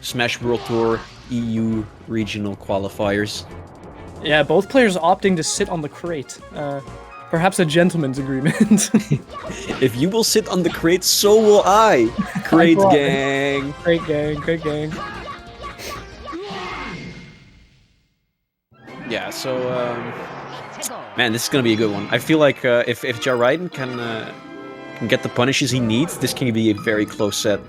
Smash World Tour EU regional qualifiers. Yeah, both players opting to sit on the crate. Perhaps a gentleman's agreement. If you will sit on the crate, so will I. Crate gang. Crate gang, crate gang. Yeah, so man, this is gonna be a good one. I feel like if Ridin can get the punishes he needs, this can be a very close set.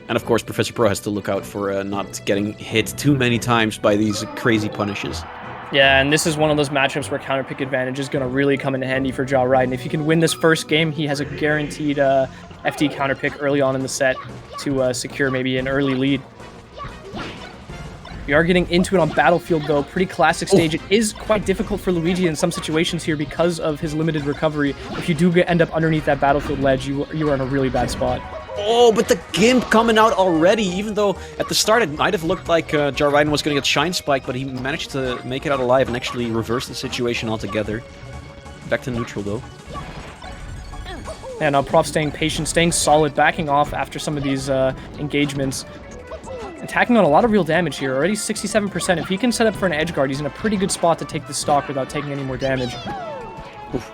And of course, Professor Pro has to look out for not getting hit too many times by these crazy punishes. Yeah, and this is one of those matchups where counterpick advantage is going to really come in handy for Ridin. If he can win this first game, he has a guaranteed FD counterpick early on in the set to secure maybe an early lead. We are getting into it on Battlefield, though. Pretty classic stage. It is quite difficult for Luigi in some situations here because of his limited recovery. If you do end up underneath that Battlefield ledge, you are in a really bad spot. Oh, but the Gimp coming out already, even though at the start it might have looked like Ridin was going to get Shine Spike, but he managed to make it out alive and actually reverse the situation altogether. Back to neutral, though. Yeah, now Prof staying patient, staying solid, backing off after some of these engagements. Attacking on a lot of real damage here, already 67%. If he can set up for an edge guard, he's in a pretty good spot to take the stock without taking any more damage. Oof.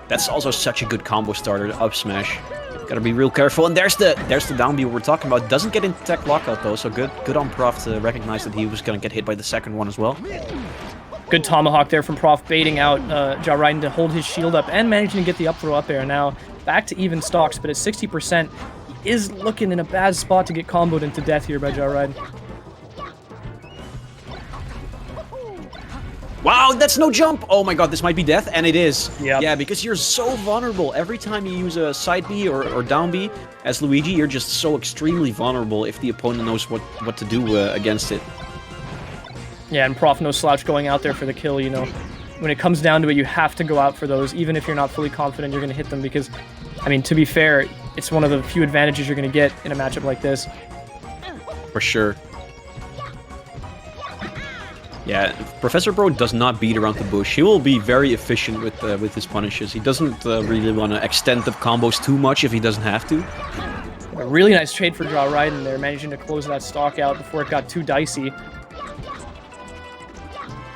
That's also such a good combo starter, up smash. Gotta be real careful, and there's the down B we're talking about. Doesn't get into tech lockout though, so good on Prof to recognize that he was gonna get hit by the second one as well. Good tomahawk there from Prof, baiting out Ridin to hold his shield up and managing to get the up throw up air. Now back to even stocks, but at 60%, he is looking in a bad spot to get comboed into death here by Ridin. Wow, that's no jump! Oh my god, this might be death, and it is. Yep. Yeah, because you're so vulnerable. Every time you use a side B or down B as Luigi, you're just so extremely vulnerable if the opponent knows what to do against it. Yeah, and Prof no slouch going out there for the kill, you know. When it comes down to it, you have to go out for those, even if you're not fully confident you're going to hit them, because, I mean, to be fair, it's one of the few advantages you're going to get in a matchup like this. For sure. Yeah, Professor Bro does not beat around the bush. He will be very efficient with his punishes. He doesn't really want to extend the combos too much if he doesn't have to. A really nice trade for Ridin there, managing to close that stock out before it got too dicey.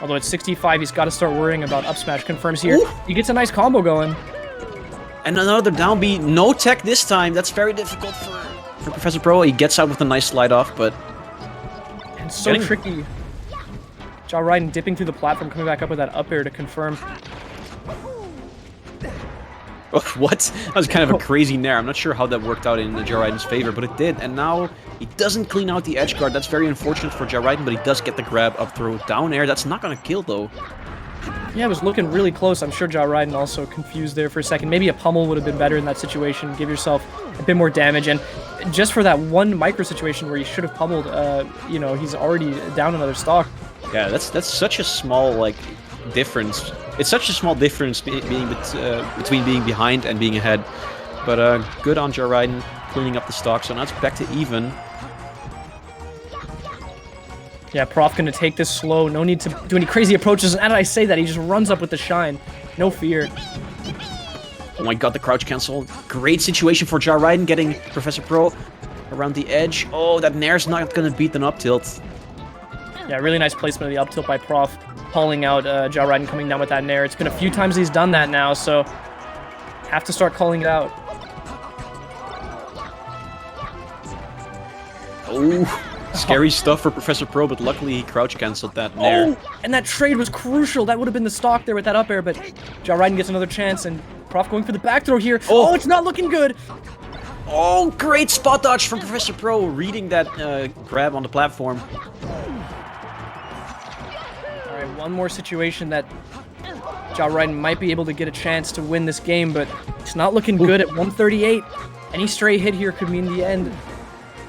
Although at 65, he's got to start worrying about up smash. Confirms here. Ooh. He gets a nice combo going. And another down B. No tech this time. That's very difficult for Professor Pro. He gets out with a nice slide off, but... And so tricky. Ridin dipping through the platform, coming back up with that up air to confirm. What? That was kind of a crazy nair. I'm not sure how that worked out in Ridin's favor, but it did. And now he doesn't clean out the edge guard. That's very unfortunate for Ridin, but he does get the grab up throw down air. That's not going to kill, though. Yeah, it was looking really close. I'm sure Ridin also confused there for a second. Maybe a pummel would have been better in that situation. Give yourself a bit more damage. And just for that one micro situation where you should have pummeled, you know, he's already down another stock. Yeah, that's such a small, like, difference. It's such a small difference between being behind and being ahead. But good on Ridin cleaning up the stock, so now it's back to even. Yeah, Prof gonna take this slow. No need to do any crazy approaches. And how did I say that? He just runs up with the shine. No fear. Oh my god, the crouch cancel. Great situation for Ridin getting Professor Pro around the edge. Oh, that nair's not gonna beat an up tilt. Yeah, really nice placement of the up tilt by Prof, calling out Ridin coming down with that nair. It's been a few times he's done that now, so have to start calling it out. Oh, scary stuff for Professor Pro, but luckily he crouch cancelled that nair. Oh, and that trade was crucial. That would have been the stock there with that up air, but Ridin gets another chance, and Prof going for the back throw here. Oh, it's not looking good. Oh, great spot dodge from Professor Pro, reading that grab on the platform. Alright, one more situation that Ridin might be able to get a chance to win this game, but it's not looking good at 138. Any stray hit here could mean the end.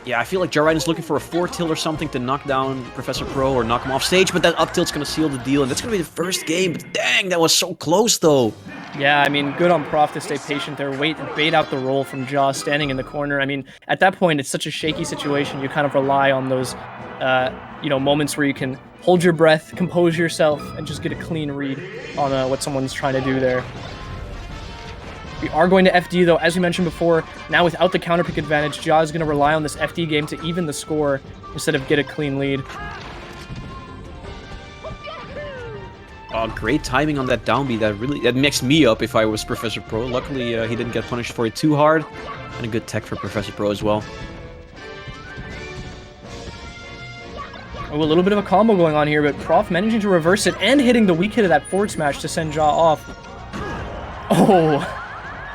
Yeah, I feel like Ridin's looking for a 4-tilt or something to knock down Professor Pro or knock him off stage, but that up tilt's gonna seal the deal, and that's gonna be the first game, but dang, that was so close though. Yeah, I mean, good on Prof to stay patient there, wait and bait out the roll from Jaw standing in the corner. I mean, at that point, it's such a shaky situation, you kind of rely on those, you know, moments where you can hold your breath, compose yourself, and just get a clean read on what someone's trying to do there. We are going to FD, though, as we mentioned before. Now, without the counter pick advantage, Ja is going to rely on this FD game to even the score instead of get a clean lead. Oh, great timing on that down B. That mixed me up if I was Professor Pro. Luckily, he didn't get punished for it too hard. And a good tech for Professor Pro as well. Oh, a little bit of a combo going on here, but Prof managing to reverse it and hitting the weak hit of that forward smash to send Ja off. Oh,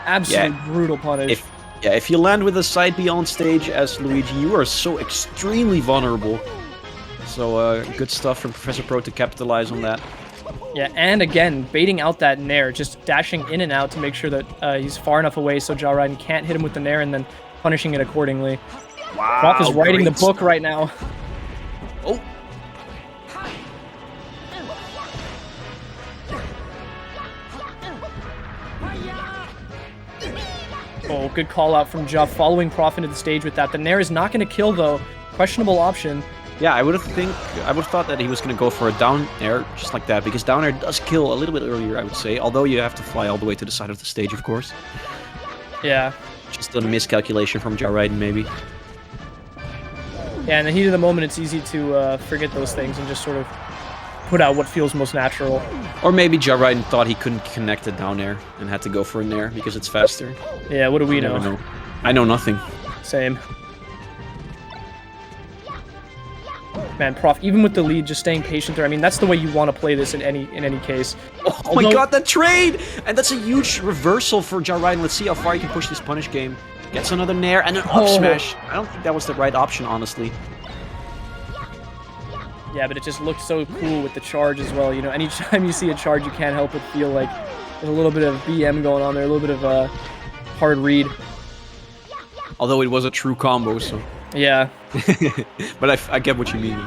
absolutely brutal punish. If you land with a side B on stage as Luigi, you are so extremely vulnerable. So good stuff from Professor Pro to capitalize on that. Yeah, and again, baiting out that Nair, just dashing in and out to make sure that he's far enough away so Ja Ridin can't hit him with the Nair and then punishing it accordingly. Wow, Prof is writing the book right now. Oh. Oh, good call out from Ja, following Prof into the stage with that. The Nair is not going to kill, though. Questionable option. Yeah, I would have thought that he was going to go for a down air just like that, because down air does kill a little bit earlier, I would say. Although you have to fly all the way to the side of the stage, of course. Yeah. Just a miscalculation from Ja Ridin, maybe. Yeah, in the heat of the moment, it's easy to forget those things and just sort of put out what feels most natural. Or maybe Ja Ridin thought he couldn't connect it down air and had to go for a nair because it's faster. Yeah, what do we know? I know nothing. Same. Man, Prof, even with the lead, just staying patient there. I mean, that's the way you want to play this in any case. Oh my god, that trade! And that's a huge reversal for Ja Ridin. Let's see how far he can push this punish game. Gets another nair and an up smash. I don't think that was the right option, honestly. Yeah, but it just looked so cool with the charge as well. You know, anytime you see a charge, you can't help but feel like there's a little bit of BM going on there, a little bit of a hard read. Although it was a true combo, so... Yeah. But I get what you mean.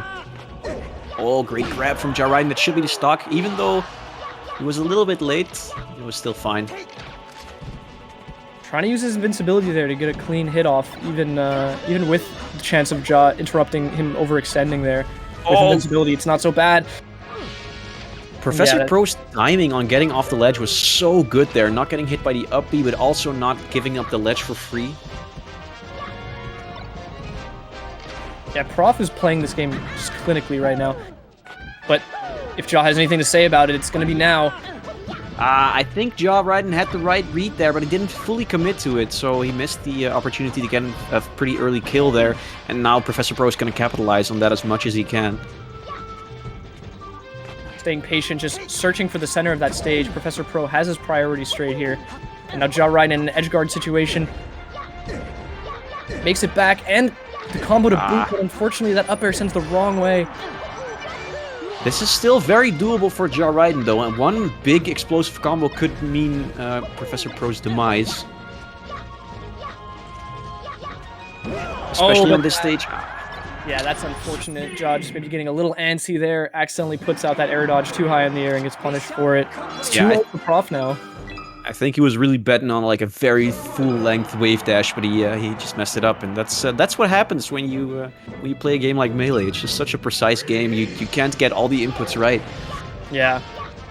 Oh, great grab from Ja Ridin. That should be the stock. Even though he was a little bit late, it was still fine. Trying to use his invincibility there to get a clean hit off, even with the chance of Ja interrupting him overextending there. With invincibility, it's not so bad. Professor Pro's timing on getting off the ledge was so good there. Not getting hit by the up B, but also not giving up the ledge for free. Yeah, Prof is playing this game just clinically right now. But if Ja has anything to say about it, it's going to be now. I think Ja Ridin had the right read there, but he didn't fully commit to it, so he missed the opportunity to get a pretty early kill there. And now Professor Pro is going to capitalize on that as much as he can. Staying patient, just searching for the center of that stage. Professor Pro has his priorities straight here. And now Ja Ridin in an edge guard situation. Makes it back, and the combo to boot, but unfortunately that up air sends the wrong way. This is still very doable for Ja Ridin, though, and one big explosive combo could mean Professor Pro's demise. Especially on this stage. Yeah, that's unfortunate. Ja just maybe getting a little antsy there, accidentally puts out that air dodge too high in the air and gets punished for it. It's too late for Prof now. I think he was really betting on like a very full-length wave dash, but he just messed it up, and that's what happens when you play a game like Melee. It's just such a precise game. You can't get all the inputs right. Yeah,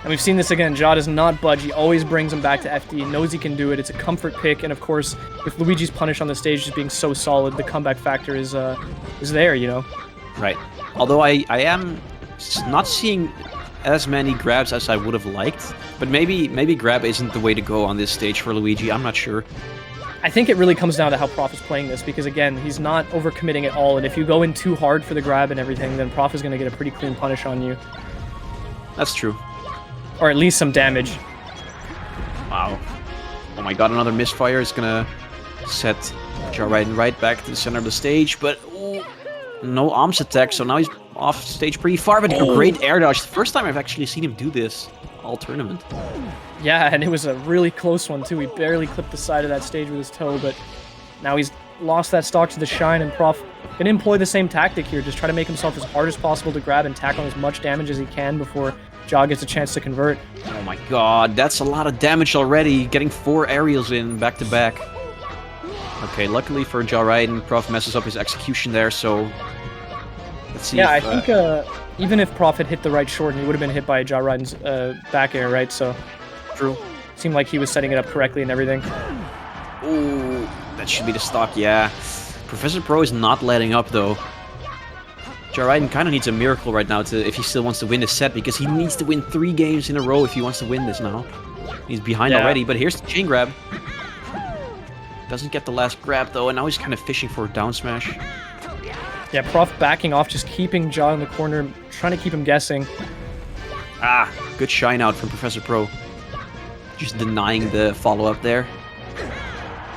and we've seen this again. Ja does not budge. He always brings him back to FD. Knows he can do it. It's a comfort pick, and of course, with Luigi's punish on the stage just being so solid, the comeback factor is there. You know. Right. Although I am not seeing as many grabs as I would have liked, but maybe grab isn't the way to go on this stage for Luigi. I'm not sure. I think it really comes down to how Prof is playing this, because again, he's not overcommitting at all, and if you go in too hard for the grab and everything, then Prof is going to get a pretty clean punish on you. That's true. Or at least some damage. Wow. Oh my god, another misfire is going to set Ja Ridin right back to the center of the stage, but no arms attack, so now he's off stage pretty far, but a great air dodge. The first time I've actually seen him do this all tournament. Yeah, and it was a really close one too. He barely clipped the side of that stage with his toe, but now he's lost that stock to the shine, and Prof gonna employ the same tactic here, just try to make himself as hard as possible to grab and tack on as much damage as he can before Ja gets a chance to convert. Oh my god, that's a lot of damage already, getting 4 aerials in back to back. Okay, luckily for Ja Ridin, Prof messes up his execution there, so let's see. Yeah, I think even if Prof had hit the right short, he would have been hit by Ja Ridin's back air, right? So true. Seemed like he was setting it up correctly and everything. Ooh, that should be the stock, yeah. Professor Pro is not letting up, though. Ridin kind of needs a miracle right now if he still wants to win this set, because he needs to win 3 games in a row if he wants to win this now. He's behind already, but here's the chain grab. Doesn't get the last grab, though, and now he's kind of fishing for a down smash. Yeah, Prof backing off, just keeping Ja in the corner, trying to keep him guessing. Ah, good shine out from Professor Pro. Just denying the follow-up there.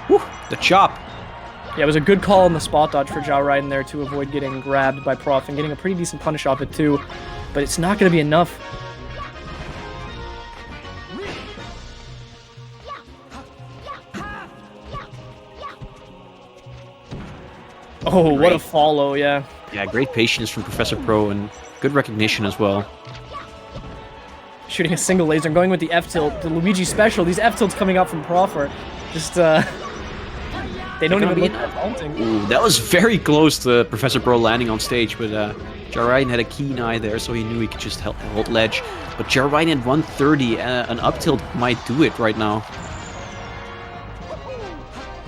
Whew, the chop. Yeah, it was a good call on the spot dodge for Ridin there to avoid getting grabbed by Prof and getting a pretty decent punish off it too. But it's not going to be enough. Oh, what a follow, yeah. Yeah, great patience from Professor Pro and good recognition as well. Shooting a single laser and going with the F-tilt, the Luigi special. These F-tilts coming out from Prof are just, they don't even look that daunting. Ooh, that was very close to Professor Pro landing on stage, but Ridin had a keen eye there, so he knew he could just hold ledge. But Ridin at 130, an up tilt might do it right now.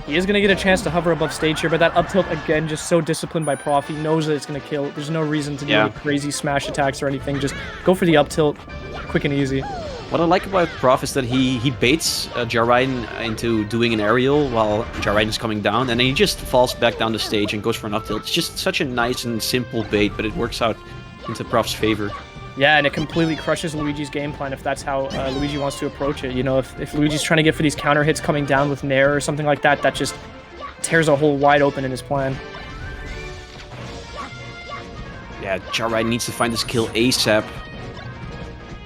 He is going to get a chance to hover above stage here, but that up tilt, again, just so disciplined by Prof. He knows that it's going to kill. There's no reason to do any crazy smash attacks or anything. Just go for the up tilt, quick and easy. What I like about Prof is that he baits Ridin into doing an aerial while Ridin is coming down, and then he just falls back down the stage and goes for an up tilt. It's just such a nice and simple bait, but it works out into Prof's favor. Yeah, and it completely crushes Luigi's game plan if that's how Luigi wants to approach it. You know, if Luigi's trying to get for these counter hits coming down with Nair or something like that, that just tears a hole wide open in his plan. Yeah, Ridin needs to find this kill ASAP.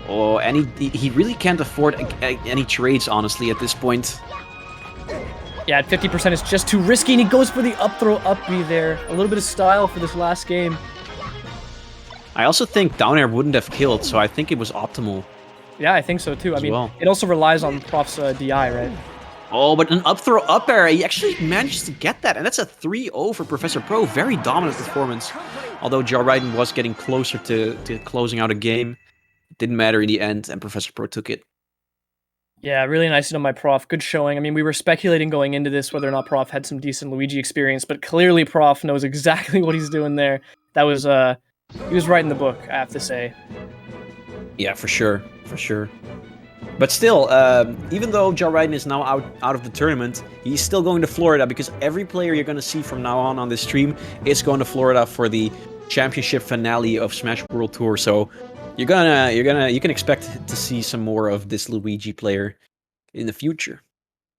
Oh, and he really can't afford any trades, honestly, at this point. Yeah, at 50% it's just too risky, and he goes for the up throw up B there. A little bit of style for this last game. I also think down air wouldn't have killed, so I think it was optimal. Yeah, I think so too. I mean, it also relies on Prof's DI, right? Oh, but an up throw up air, he actually managed to get that, and that's a 3-0 for Professor Pro. Very dominant performance. Although Ridin was getting closer to closing out a game, it didn't matter in the end, and Professor Pro took it. Yeah, really nice done by Prof. Good showing. I mean, we were speculating going into this whether or not Prof had some decent Luigi experience, but clearly Prof knows exactly what he's doing there. That was he was right in the book, I have to say. Yeah, for sure, for sure. But still, even though Ridin is now out of the tournament, he's still going to Florida, because every player you're going to see from now on this stream is going to Florida for the championship finale of Smash World Tour. So you can expect to see some more of this Luigi player in the future.